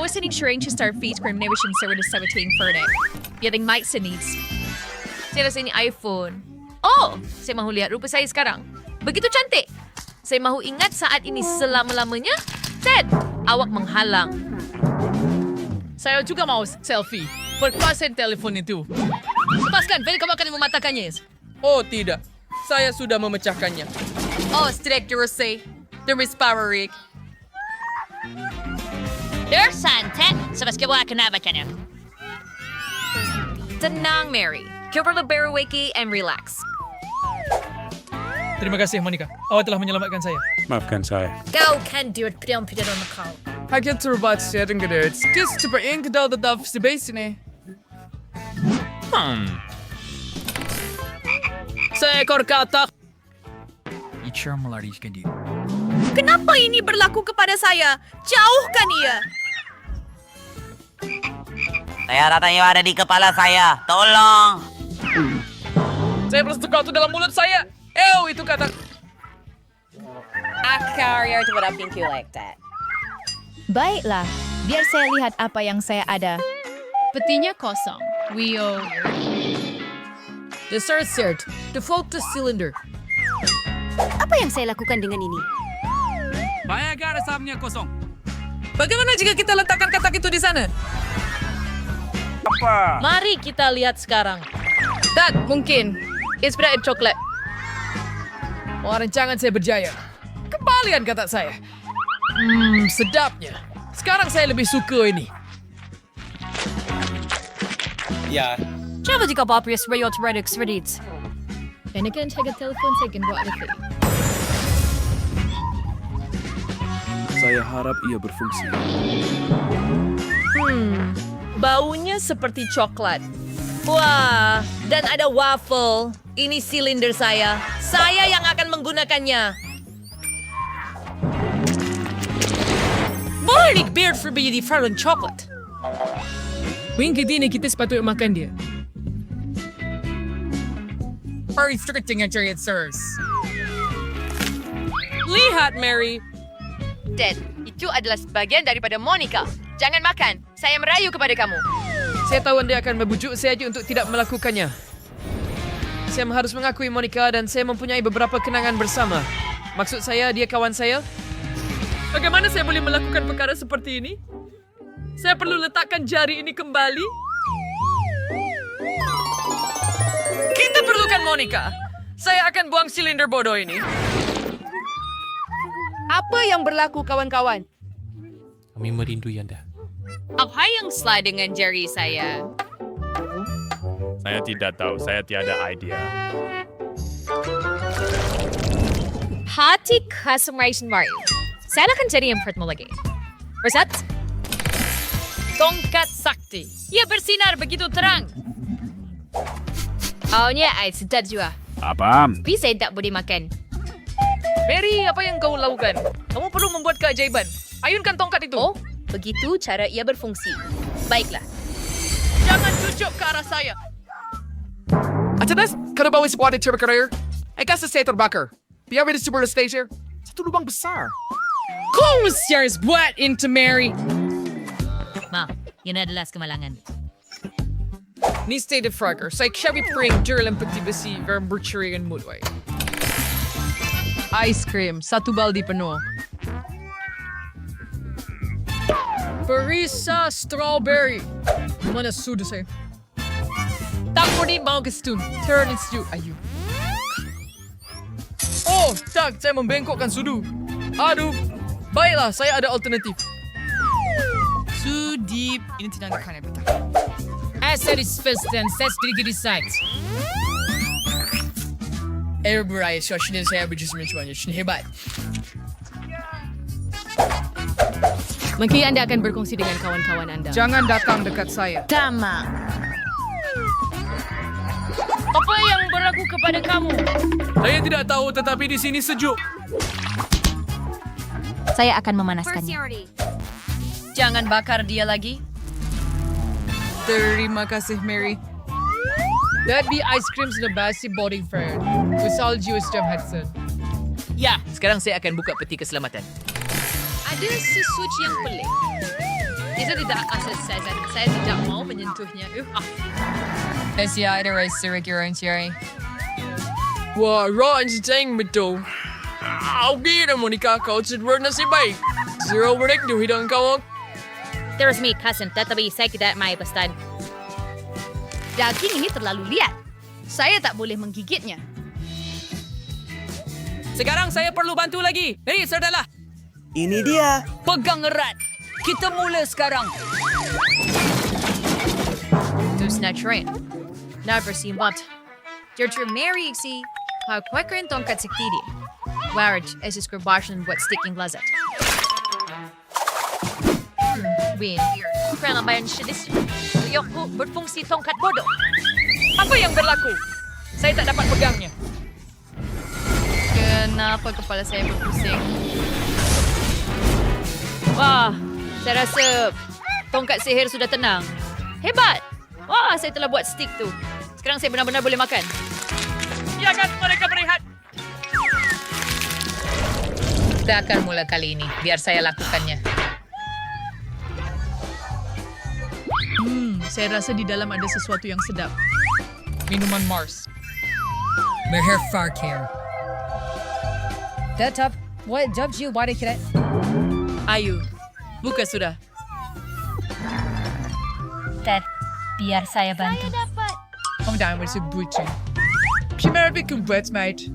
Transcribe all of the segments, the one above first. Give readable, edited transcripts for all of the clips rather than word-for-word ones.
Iwasan ensuring to start feed discrimination service saboting for it. Yating mics and needs. Sila sa ini iPhone. Oh! Saya mahu lihat rupa saya sekarang. Begitu cantik. Saya mahu ingat saat ini selama-lamanya. Ted, awak menghalang. Saya juga mau selfie. Perkasan telefon itu. Lepaskan, Feli, kamu akan mematahkannya. Oh tidak, saya sudah memecahkannya. Oh, strike your say. There is power, Rick. There's Ted. Sebab kamu akan nabakannya. Tenang, Mary. Coba lebih wakey and relax. Terima kasih, Monica. Awak telah menyelamatkan saya. Maafkan saya. Kau kan duit pedang-pedang on the call. Herkes terlibat sedang gedut. Skis cepat yang kedal tetap sebab sini. Seekor katak. Kenapa ini berlaku kepada saya? Jauhkan ia. Saya ratanya ada di kepala saya. Tolong. Saya bersetuka itu dalam mulut saya. Itu kata. Akar to what I think you like that. Baiklah, biar saya lihat apa yang saya ada. Petinya kosong. Wio. Dessert. Default to cylinder. Apa yang saya lakukan dengan ini? Bayar sahamnya kosong. Bagaimana jika kita letakkan katak itu di sana? Apa? Mari kita lihat sekarang. Dad, mungkin. Inspired coklat. Wah, rancangan saya berjaya. Kembalian kata saya. Sedapnya. Sekarang saya lebih suka ini. Ya. Coba jika Papias Rayo Teredix Reddits. Ini kan cek telepon saya kan buat lebih. Saya harap ia berfungsi. Baunya seperti coklat. Wah, dan ada waffle. Ini silinder saya. Saya yang akan menggunakannya. Morning beard for me di Frozen chocolate. Minggu ini kita sepatutnya makan dia. Very strict dengan chariot sirs. Lihat, Mary. Ted, itu adalah sebagian daripada Monica. Jangan makan. Saya merayu kepada kamu. Saya tahu Anda akan membujuk saya untuk tidak melakukannya. Saya harus mengakui Monica dan saya mempunyai beberapa kenangan bersama. Maksud saya, dia kawan saya. Bagaimana saya boleh melakukan perkara seperti ini? Saya perlu letakkan jari ini kembali. Kita perlukan Monica. Saya akan buang silinder bodoh ini. Apa yang berlaku, kawan-kawan? Kami merindui Anda. Apa yang slide dengan jari saya? Saya tidak tahu, saya tiada idea. Hati customization Mario. Saya akan jadi yang pertama lagi. Bersat? Tongkat sakti. Ia bersinar begitu terang. Awalnya, saya sedar juga. Apa? Tapi saya tak boleh makan. Mary, apa yang kau lakukan? Kamu perlu membuat keajaiban. Ayunkan tongkat itu. Oh, begitu cara ia berfungsi. Baiklah. Jangan cucuk ke arah saya. Atanas, kalau bawa sebuah di terbakaraya, kasi saya terbakar. Biar di super station, satu lubang besar. Kung siars buat into Mary. Ma, yan adalah kemalangan. Ni state of frogger, sa Chevy Pring, Durlem Pati Basi, Vermburchering and Moodway. Ice cream, satu baldi penuh. Barisa strawberry. Mana sudah saya? Tak pudi mau kestun. Turn it to ayu. Oh, tak, saya membengkokkan sudu. Aduh, baiklah, saya ada alternatif. Sudip. Ini tidak akan betul. Asset is first and set sedikit di site. Everybody, so saya berjus mencoba. Hebat. Mungkin Anda akan berkongsi dengan kawan-kawan Anda. Jangan datang dekat saya. Tama. Apa yang berlaku kepada kamu? Saya tidak tahu, tetapi di sini sejuk. Saya akan memanaskannya. Jangan bakar dia lagi. Terima kasih, Mary. That be ice creams in a basi body friend. With all Jewish Jam Hudson. Ya, sekarang saya akan buka peti keselamatan. Ada sesuatu yang pelik. Itu tidak asal saya tidak mau menyentuhnya. Asia ada rasa sekiran Sherry. Wah, Ron sedang betul. Okay na, Monica. Kau cedera nasib baik. Zero break di hidang kau. There's me, cousin. Tetapi saya tidak maibastan. Daging ini terlalu liat. Saya tak boleh menggigitnya. Sekarang saya perlu bantu lagi. Hei, saudara. Ini dia. Pegang erat. Kita mula sekarang. Dus na train. Never seen what. Dr. Mary si how quicker in tongkat siktidi. Waraj es iskrbashan buat sticking lazat. Win here. Kaya bayan siya dis. Tuyok ko berfungsi tongkat bodoh. Apa yang berlaku? Saya tak dapat pegangnya. Kenapa kepala saya berpusing? Wah, saya rasa tongkat sihir sudah tenang. Hebat! Wah, saya telah buat stick tu. Sekarang saya benar-benar boleh makan. Biarkan mereka berehat. Kita akan mula kali ini. Biar saya lakukannya. Saya rasa di dalam ada sesuatu yang sedap. Minuman Mars. Meher Farcare. Tetap, what job you body kira? Ayu, buka sudah. Ted, biar saya bantu. Om down with sebutin. Primero vi kumbet, mate.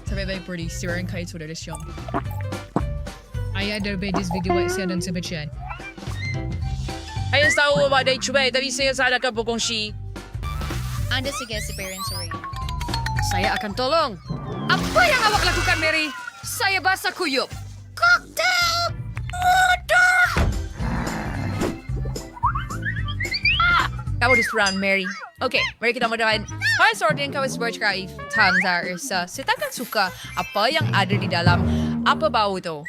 Sabi ba pretty stirring kayo sa relasyon. Ay, ada ba this video ay siya dan sebetyan. Ayos tahu ba day cubay, tapi saya sadar ka berkongsi. Anda sige si parents rin. Saya akan tolong. Apa yang awak lakukan, Mary? Saya basah kuyup. Kamu diserang, Mary. Okay, mari kita mulakan. Para sortin kau sebagai tanza Irsa. Kita akan suka apa yang ada di dalam. Apa bau itu?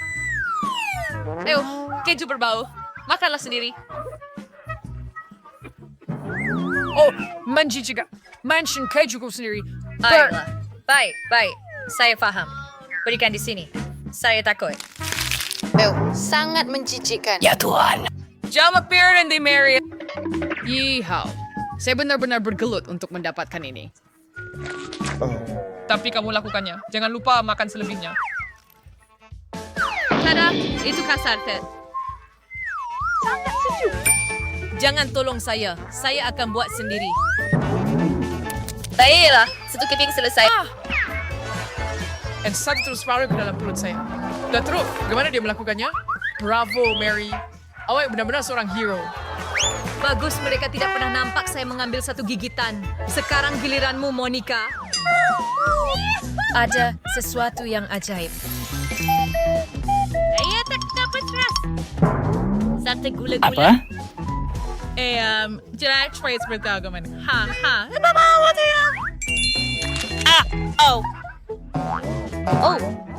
Ayo, keju berbau. Makanlah sendiri. Oh, menjijikan. Mansion keju ko sendiri. Baiklah. Baik. Saya faham. Berikan di sini. Saya takut. Sangat menjijikkan. Ya Tuhan. Jangan mapirin di Mary. Yeehaw. Saya benar-benar bergelut untuk mendapatkan ini. Tapi kamu lakukannya. Jangan lupa makan selebihnya. Tada, itu kasar, Ted. Jangan tolong saya. Saya akan buat sendiri. Baiklah, satu keping selesai. And satu terus paru ke dalam perut saya. Dan terus, bagaimana dia melakukannya? Bravo, Mary. Awak benar-benar seorang hero. Bagus mereka tidak pernah nampak saya mengambil satu gigitan. Sekarang giliranmu, Monica. Ada sesuatu yang ajaib. Saya tak dapat ras. Satu gula-gula. Apa? Jangan try seperti agaman. Ha. Oh,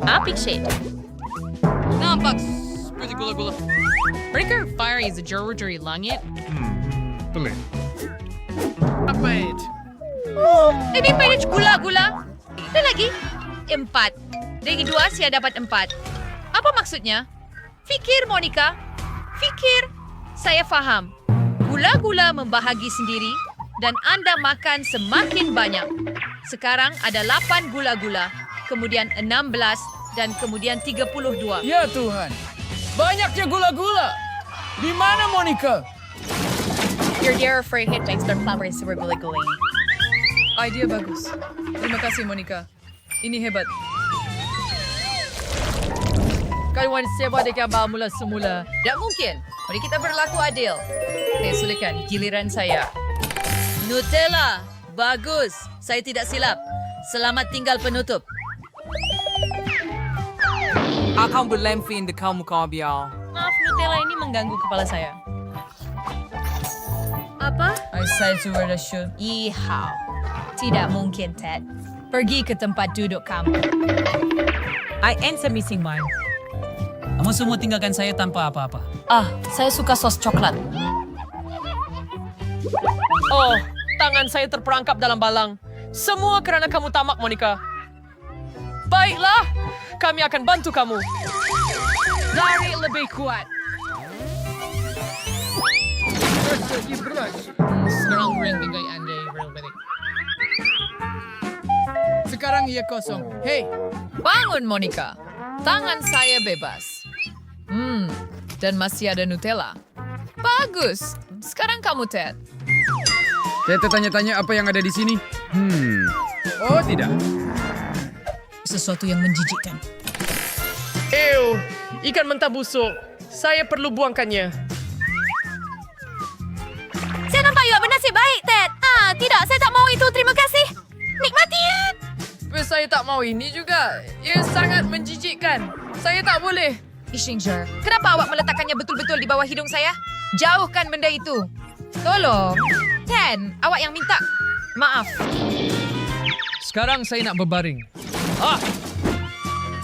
apik shade. Nampak seperti gula-gula. Mereka fire is a juror dari langit. Pelik. Apa itu? Lebih banyak gula-gula. Dan lagi, 4. Dari 2, saya dapat 4. Apa maksudnya? Fikir, Monica. Fikir. Saya faham. Gula-gula membahagi sendiri dan Anda makan semakin banyak. Sekarang ada 8 gula-gula, kemudian 16, dan kemudian 32. Ya Tuhan. Banyaknya gula-gula. Di mana Monica? Your dear afraid hit makes their flowers super gula-gula. Idea bagus. Terima kasih, Monica. Ini hebat. Kawan siapa dekat mula semula? Tak mungkin. Mari kita berlaku adil. Saya silakan giliran saya. Nutella. Bagus. Saya tidak silap. Selamat tinggal penutup. Akan berlempin di kamu kabial. Maaf, Nutella ini mengganggu kepala saya. Apa? Saya sudah relasyon. Ihaw. Tidak mungkin, Ted. Pergi ke tempat duduk kamu. I ain't missing mine. Kamu semua tinggalkan saya tanpa apa-apa. Saya suka sos coklat. Oh, tangan saya terperangkap dalam balang. Semua kerana kamu tamak, Monica. Baiklah, kami akan bantu kamu. Dari lebih kuat. Sekarang ring tinggal Andy real balik. Sekarang ia kosong. Hey, bangun Monica. Tangan saya bebas. Dan masih ada Nutella. Bagus. Sekarang kamu, Ted. Saya tertanya-tanya apa yang ada di sini. Oh, tidak. Sesuatu yang menjijikkan. Ew, ikan mentah busuk. Saya perlu buangkannya. Saya nampak you bernasib baik, Ted. Tidak, saya tak mau itu. Terima kasih. Nikmati ya. Saya tak mau ini juga. Ia sangat menjijikkan. Saya tak boleh. Ishinger, kenapa awak meletakkannya betul-betul di bawah hidung saya? Jauhkan benda itu. Tolong. Ted, awak yang minta. Maaf. Sekarang saya nak berbaring.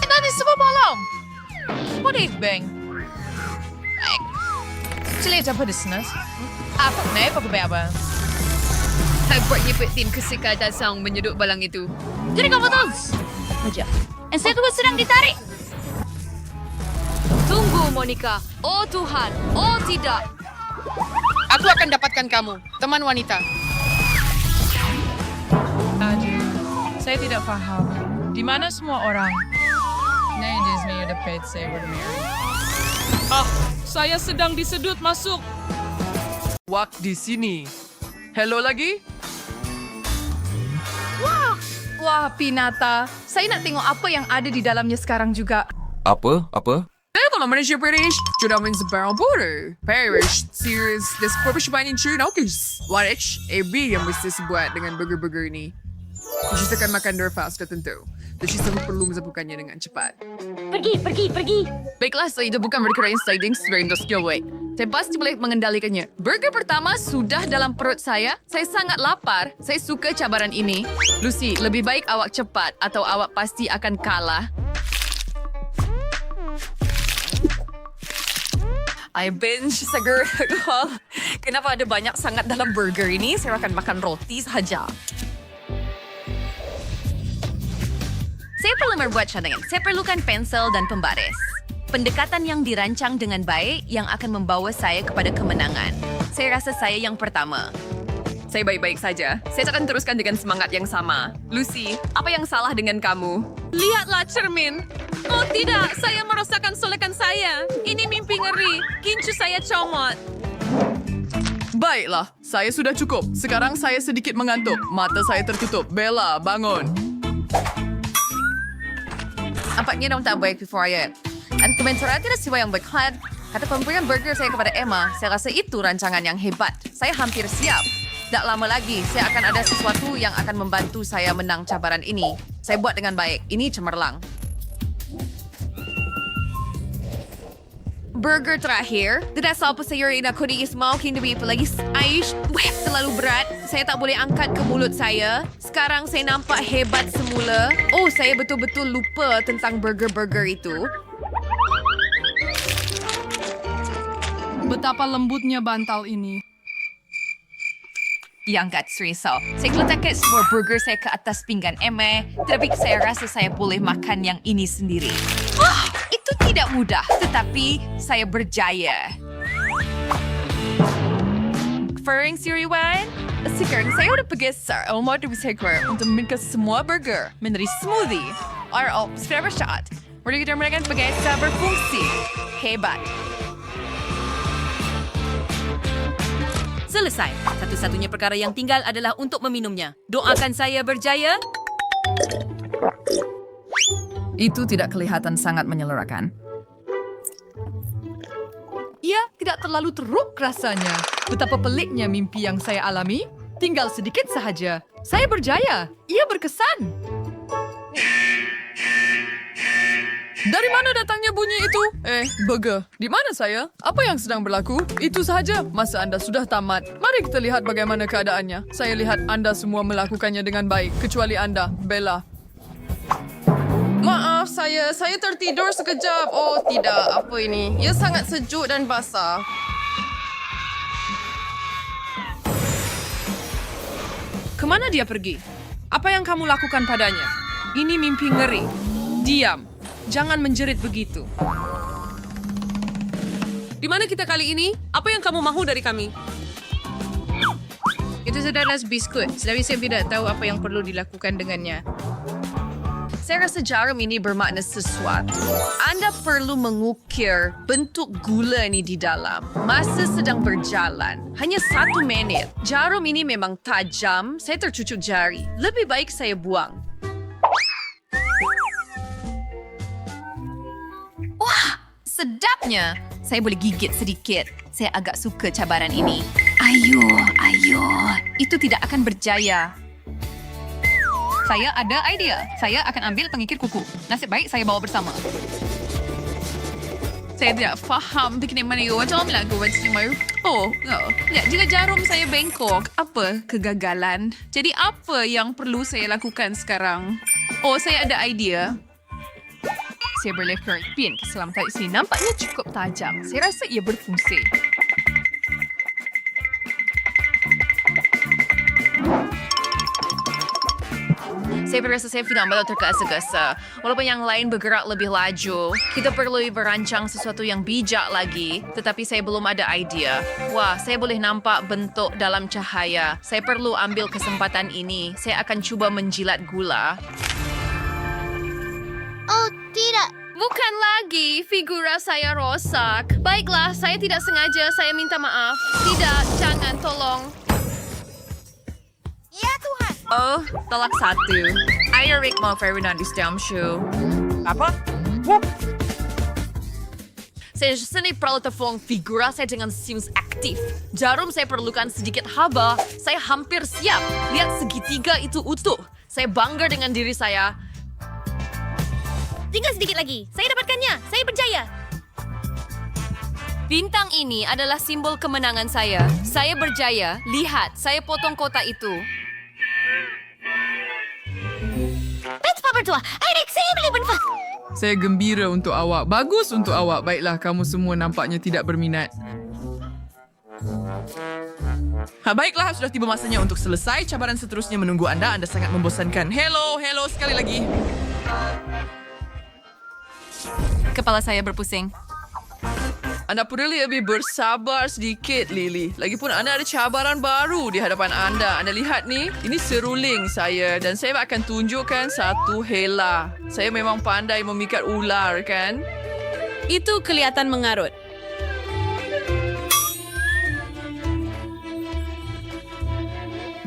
Nanti semua bolong. What is bang? Cerita pedesnas. Apa kenapa kebaba? Buatnya tim kesekatan sang menyeduk balang itu. Jadi kamu tahu? Saja. Dan saya juga sedang ditarik. Tunggu, Monica. Oh Tuhan. Oh tidak. Aku akan dapatkan kamu, teman wanita. Aduh, saya tidak paham. Di mana semua orang? Nah, Disney ada pet saya Mary. Saya sedang disedut masuk. Wak di sini. Hello lagi? Wah, Pinata. Saya nak tengok apa yang ada di dalamnya sekarang juga. Apa? Ito naman siya British. Judamin sa barrel border. Parish, series, this purpose ba ni True Nokers? Warich, AB yang mesti sebuat dengan burger-burger ini. Siya akan makan fast tentu. Dan siya perlu menzabukannya dengan cepat. Pergi. Baiklah, saya itu bukan berkira sliding strain the skill way. Saya pasti boleh mengendalikannya. Burger pertama sudah dalam perut saya. Saya sangat lapar. Saya suka cabaran ini. Lucy, lebih baik awak cepat atau awak pasti akan kalah. I binge seger. Kenapa ada banyak sangat dalam burger ini? Saya akan makan roti sahaja. Saya perlu membuat cadangan. Saya perlukan pensel dan pembaris. Pendekatan yang dirancang dengan baik yang akan membawa saya kepada kemenangan. Saya rasa saya yang pertama. Saya baik-baik saja. Saya akan teruskan dengan semangat yang sama. Lucy, apa yang salah dengan kamu? Lihatlah cermin. Oh tidak, saya merosakkan solekan saya. Ini mimpi ngeri. Kincu saya comot. Baiklah, saya sudah cukup. Sekarang saya sedikit mengantuk. Mata saya tertutup. Bella, bangun. Nampaknya dong tak baik before I dan komentar tidak siapa yang berkhad. Kata pemberian burger saya kepada Emma, saya rasa itu rancangan yang hebat. Saya hampir siap. Tak lama lagi, saya akan ada sesuatu yang akan membantu saya menang cabaran ini. Saya buat dengan baik. Ini cemerlang. Burger terakhir. Tidak apa sayur ini aku mau kini lagi. Aish, terlalu berat. Saya tak boleh angkat ke mulut saya. Sekarang saya nampak hebat semula. Oh, saya betul-betul lupa tentang burger-burger itu. Betapa lembutnya bantal ini. Diangkat serius. Saya letakkan semua burger saya ke atas pinggan Emma. Tetapi saya rasa saya boleh makan yang ini sendiri. Itu tidak mudah. Tetapi saya berjaya. Fering Siriwan, sekarang saya udah bergeser. Mau bergeser untuk minum semua burger menjadi smoothie. Seberapa shot? Udah kita menggunakan bergeser berfungsi. Hebat. Selesai. Satu-satunya perkara yang tinggal adalah untuk meminumnya. Doakan saya berjaya. Itu tidak kelihatan sangat menyelerakan. Ia tidak terlalu teruk rasanya. Betapa peliknya mimpi yang saya alami. Tinggal sedikit sahaja. Saya berjaya. Ia berkesan. Dari mana datangnya bunyi itu? Burger. Di mana saya? Apa yang sedang berlaku? Itu sahaja. Masa Anda sudah tamat. Mari kita lihat bagaimana keadaannya. Saya lihat Anda semua melakukannya dengan baik. Kecuali Anda, Bella. Maaf, saya tertidur sekejap. Oh, tidak. Apa ini? Ia sangat sejuk dan basah. Kemana dia pergi? Apa yang kamu lakukan padanya? Ini mimpi ngeri. Diam. Jangan menjerit begitu. Di mana kita kali ini? Apa yang kamu mahu dari kami? Itu sedanas biskut, tetapi saya tidak tahu apa yang perlu dilakukan dengannya. Saya rasa jarum ini bermakna sesuatu. Anda perlu mengukir bentuk gula ini di dalam. Masa sedang berjalan. Hanya 1 minit. Jarum ini memang tajam. Saya tercucuk jari. Lebih baik saya buang. Sedapnya. Saya boleh gigit sedikit. Saya agak suka cabaran ini. Ayo. Itu tidak akan berjaya. Saya ada idea. Saya akan ambil pengikir kuku. Nasib baik saya bawa bersama. Saya tidak faham bagaimana you macam lagu macam mana. Jika jarum saya bengkok, apa kegagalan? Jadi apa yang perlu saya lakukan sekarang? Saya ada idea. Saya boleh pin keselamatan di sini. Nampaknya cukup tajam. Saya rasa ia berfungsi. Saya berasa saya tidak malu tergesa-gesa. Walaupun yang lain bergerak lebih laju, kita perlu merancang sesuatu yang bijak lagi. Tetapi saya belum ada idea. Wah, saya boleh nampak bentuk dalam cahaya. Saya perlu ambil kesempatan ini. Saya akan cuba menjilat gula. Oh, tidak. Bukan lagi, figura saya rosak. Baiklah, saya tidak sengaja. Saya minta maaf. Tidak, jangan, tolong. Ya Tuhan. Talak 1. Eric mau Ferdinand di show. Apa? Saya seni perlu teflong figura saya dengan Sims aktif. Jarum saya perlukan sedikit haba. Saya hampir siap. Lihat segitiga itu utuh. Saya bangga dengan diri saya. Tinggal sedikit lagi. Saya dapatkannya. Saya berjaya. Bintang ini adalah simbol kemenangan saya. Saya berjaya. Lihat, saya potong kotak itu. Betapa bertua. Eric, saya boleh benfas. Saya gembira untuk awak. Bagus untuk awak. Baiklah, kamu semua nampaknya tidak berminat. Baiklah, sudah tiba masanya untuk selesai. Cabaran seterusnya menunggu Anda. Anda sangat membosankan. Hello sekali lagi. Kepala saya berpusing. Anda perlu lebih bersabar sedikit, Lily. Lagipun Anda ada cabaran baru di hadapan Anda. Anda lihat ni, ini seruling saya dan saya akan tunjukkan satu hela. Saya memang pandai memikat ular, kan? Itu kelihatan mengarut.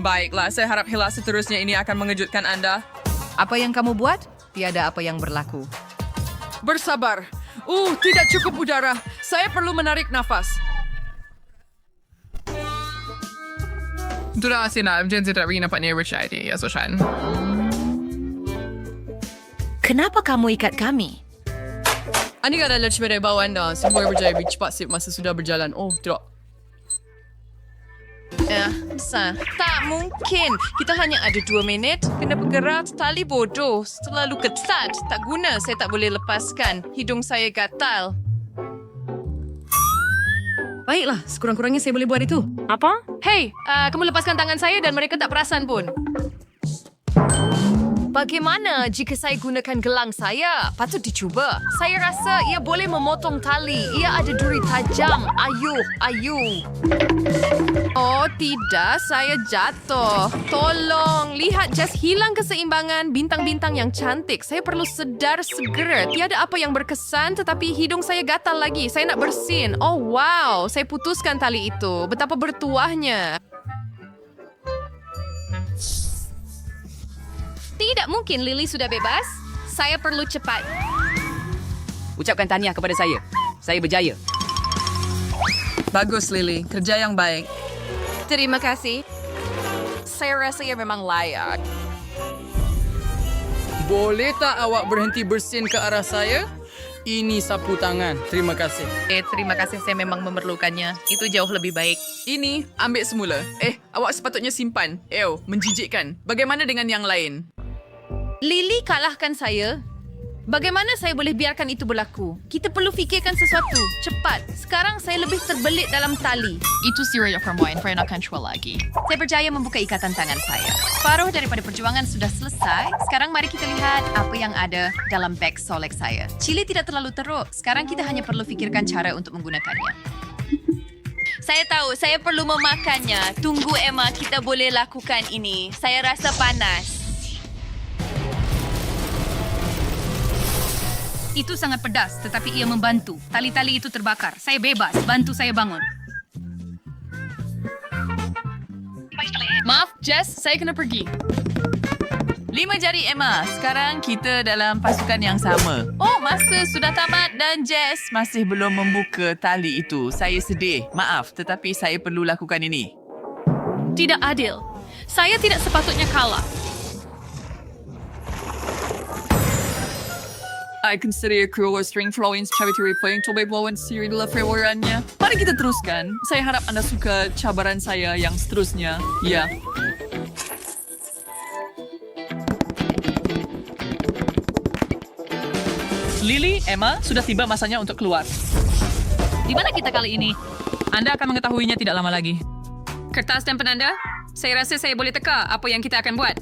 Baiklah, saya harap hela seterusnya ini akan mengejutkan Anda. Apa yang kamu buat? Tiada apa yang berlaku. Bersabar. Tidak cukup udara. Saya perlu menarik nafas. Itulah Asina. Macam saya tak pergi nampak ni Richard ni. Ya, Soshan. Kenapa kamu ikat kami? Ini adalah cerita bawah Anda. Semua berjaya lebih cepat sip masa sudah berjalan. Tidak. Tak mungkin. Kita hanya ada 2 minit. Kena bergerak tali bodoh. Terlalu ketat. Tak guna. Saya tak boleh lepaskan. Hidung saya gatal. Baiklah, sekurang-kurangnya saya boleh buat itu. Apa? Hey, kamu lepaskan tangan saya dan mereka tak perasan pun. Bagaimana jika saya gunakan gelang saya? Patut dicuba. Saya rasa ia boleh memotong tali. Ia ada duri tajam. Ayuh. Oh tidak, saya jatuh. Tolong, lihat Jess hilang keseimbangan bintang-bintang yang cantik. Saya perlu sedar segera. Tiada apa yang berkesan tetapi hidung saya gatal lagi. Saya nak bersin. Oh wow, saya putuskan tali itu. Betapa bertuahnya. Tidak mungkin Lily sudah bebas. Saya perlu cepat. Ucapkan tahniah kepada saya. Saya berjaya. Bagus, Lily. Kerja yang baik. Terima kasih. Saya rasa ia memang layak. Boleh tak awak berhenti bersin ke arah saya? Ini sapu tangan. Terima kasih. Terima kasih, saya memang memerlukannya. Itu jauh lebih baik. Ini, ambil semula. Awak sepatutnya simpan. Menjijikkan. Bagaimana dengan yang lain? Lily kalahkan saya. Bagaimana saya boleh biarkan itu berlaku? Kita perlu fikirkan sesuatu. Cepat. Sekarang saya lebih terbelit dalam tali. Itu Syria from Wine, saya nak control lagi. Saya berjaya membuka ikatan tangan saya. Separuh daripada perjuangan sudah selesai. Sekarang mari kita lihat apa yang ada dalam beg solek saya. Chili tidak terlalu teruk. Sekarang kita hanya perlu fikirkan cara untuk menggunakannya. Saya tahu, saya perlu memakannya. Tunggu Emma, kita boleh lakukan ini. Saya rasa panas. Itu sangat pedas, tetapi ia membantu. Tali-tali itu terbakar. Saya bebas. Bantu saya bangun. Maaf, Jess. Saya kena pergi. 5 jari Emma. Sekarang kita dalam pasukan yang sama. Oh, masa sudah tamat dan Jess masih belum membuka tali itu. Saya sedih. Maaf, tetapi saya perlu lakukan ini. Tidak adil. Saya tidak sepatutnya kalah. I consider cruel string flowing charity playing to and siri dalam frameworkannya. Mari kita teruskan. Saya harap Anda suka cabaran saya yang seterusnya. Ya. Lily, Emma, sudah tiba masanya untuk keluar. Di mana kita kali ini? Anda akan mengetahuinya tidak lama lagi. Kertas dan penanda? Saya rasa saya boleh teka apa yang kita akan buat.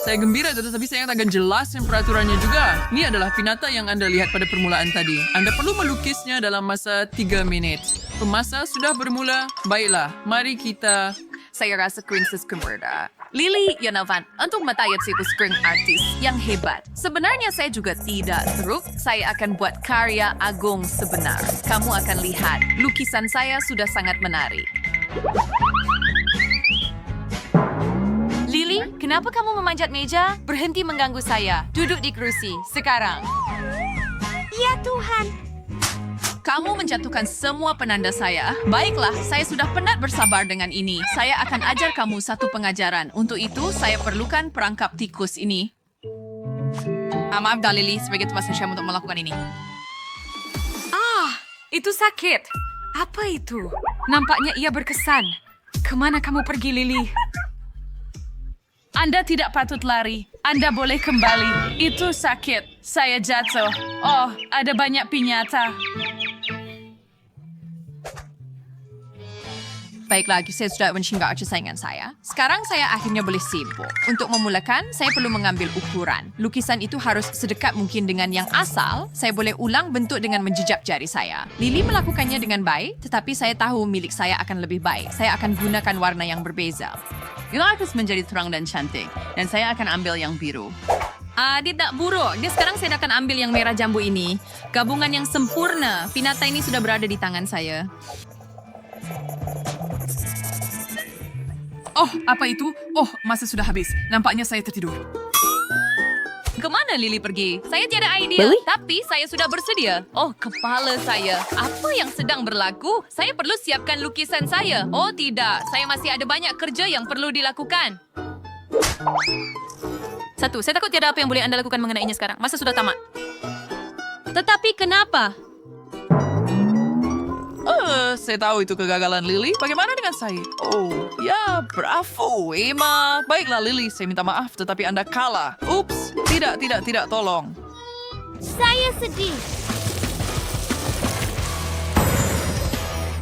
Saya gembira tetapi saya akan jelaskan peraturannya juga. Ini adalah pinata yang Anda lihat pada permulaan tadi. Anda perlu melukisnya dalam masa 3 minit. Pemasa sudah bermula. Baiklah, mari kita... Saya rasa Princess Kumberda. Lily Yonovan untuk matayat si screen artis yang hebat. Sebenarnya saya juga tidak teruk. Saya akan buat karya agung sebenar. Kamu akan lihat, lukisan saya sudah sangat menarik. Lily, kenapa kamu memanjat meja? Berhenti mengganggu saya. Duduk di kursi, sekarang. Ya Tuhan. Kamu menjatuhkan semua penanda saya. Baiklah, saya sudah penat bersabar dengan ini. Saya akan ajar kamu satu pengajaran. Untuk itu, saya perlukan perangkap tikus ini. Maaf dah Lily, sebagai tempat saya untuk melakukan ini. Itu sakit. Apa itu? Nampaknya ia berkesan. Kemana kamu pergi, Lily? Anda tidak patut lari. Anda boleh kembali. Itu sakit. Saya jatuh. Oh, ada banyak pinyata. Baiklah, saya sudah mensinggah saingan saya. Sekarang saya akhirnya boleh sibuk. Untuk memulakan, saya perlu mengambil ukuran. Lukisan itu harus sedekat mungkin dengan yang asal. Saya boleh ulang bentuk dengan menjejak jari saya. Lily melakukannya dengan baik, tetapi saya tahu milik saya akan lebih baik. Saya akan gunakan warna yang berbeza. Ini harus menjadi terang dan cantik. Dan saya akan ambil yang biru. Dia tak buruk. Dia sekarang saya akan ambil yang merah jambu ini. Gabungan yang sempurna. Pinata ini sudah berada di tangan saya. Oh, apa itu? Oh, masa sudah habis. Nampaknya saya tertidur. Kemana Lily pergi? Saya tiada idea, tapi saya sudah bersedia. Oh, kepala saya. Apa yang sedang berlaku? Saya perlu siapkan lukisan saya. Oh tidak, saya masih ada banyak kerja yang perlu dilakukan. 1, saya takut tiada apa yang boleh Anda lakukan mengenainya sekarang. Masa sudah tamat. Tetapi kenapa? Saya tahu itu kegagalan Lily. Bagaimana dengan saya? Oh, ya, bravo, Emma. Baiklah, Lily. Saya minta maaf, tetapi Anda kalah. Ups, tidak, tolong. Saya sedih.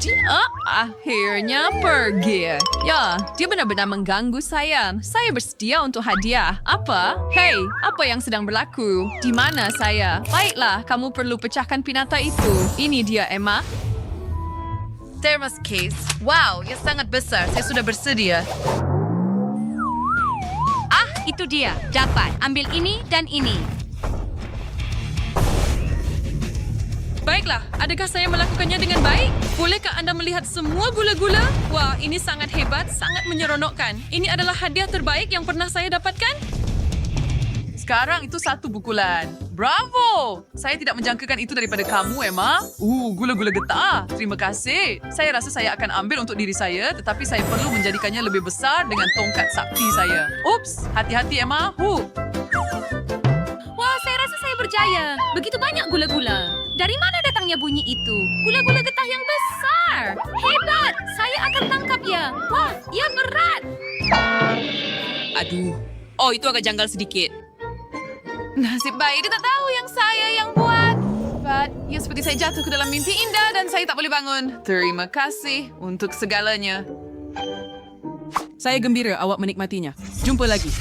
Dia akhirnya pergi. Ya, dia benar-benar mengganggu saya. Saya bersedia untuk hadiah. Apa? Hei, apa yang sedang berlaku? Di mana saya? Baiklah, kamu perlu pecahkan pinata itu. Ini dia, Emma. Thermos case. Wow, ia sangat besar. Saya sudah bersedia. Itu dia. Dapat. Ambil ini dan ini. Baiklah, adakah saya melakukannya dengan baik? Bolehkah Anda melihat semua gula-gula? Wah, ini sangat hebat, sangat menyeronokkan. Ini adalah hadiah terbaik yang pernah saya dapatkan. Sekarang itu 1 pukulan. Bravo! Saya tidak menjangkakan itu daripada kamu, Emma. Gula-gula getah. Terima kasih. Saya rasa saya akan ambil untuk diri saya, tetapi saya perlu menjadikannya lebih besar dengan tongkat sakti saya. Ups, hati-hati, Emma. Wah, saya rasa saya berjaya. Begitu banyak gula-gula. Dari mana datangnya bunyi itu? Gula-gula getah yang besar. Hebat! Saya akan tangkapnya. Wah, ia berat. Aduh. Oh, itu agak janggal sedikit. Nasib baik, dia tak tahu yang saya yang buat. But, ya seperti saya jatuh ke dalam mimpi indah dan saya tak boleh bangun. Terima kasih untuk segalanya. Saya gembira awak menikmatinya. Jumpa lagi.